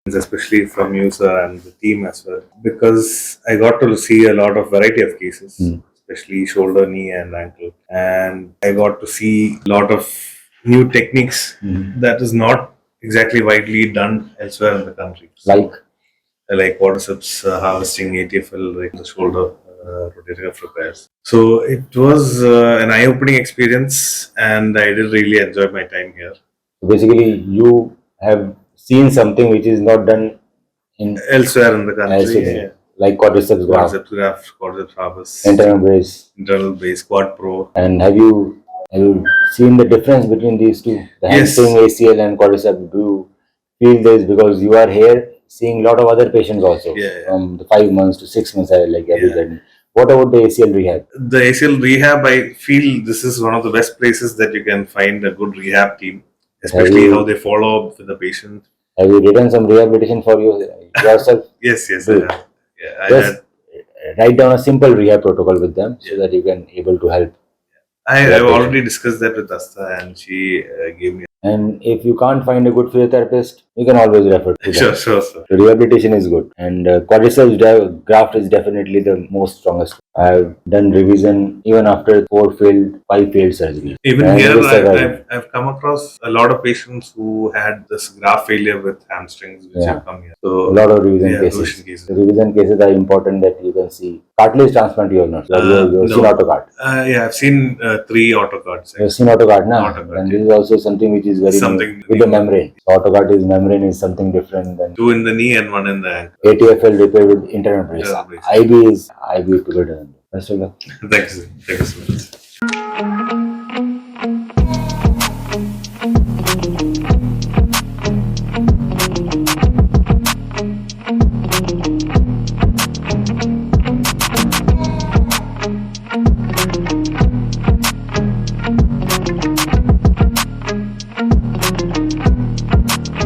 especially from you, sir, and the team as well, because I got to see a lot of variety of cases, especially shoulder, knee, and ankle, and I got to see a lot of new techniques that is not exactly widely done elsewhere in the country. Like quadriceps harvesting, ATFL, like the shoulder rotator cuff repairs. So it was an eye-opening experience, and I did really enjoy my time here. Basically, you have seen something which is not done in elsewhere in the country, like quadriceps graft, quadriceps harvest, internal base, quad pro. And have you seen the difference between these two, the hamstring, ACL, and quadriceps? Do you feel this because you are here seeing a lot of other patients also from the 5 months to 6 months? What about the ACL rehab? The ACL rehab, I feel this is one of the best places that you can find a good rehab team, especially how they follow up with the patient. Have you written some rehabilitation for yourself? Yes, I have. Just write down a simple rehab protocol with them so that you can able to help. I have already discussed that with Asta, and she gave me. And if you can't find a good physiotherapist, you can always refer to them. Sure. Rehabilitation is good, and quadriceps graft is definitely the most strongest. I've done revision even after 5 failed surgeries. Even here, I've come across a lot of patients who had this graft failure with hamstrings, which have come here. So a lot of revision cases. The revision cases are important that you can see. Cartilage transplant you have not. You've seen AutoCart. I've seen 3 AutoCarts. You've seen AutoCart now, and this is also something which is very new with the membrane. AutoCart is membrane is something different than 2 in the knee and 1 in the ankle. ATFL repair with internal brace. IB is together. Best of luck. Thank you so much.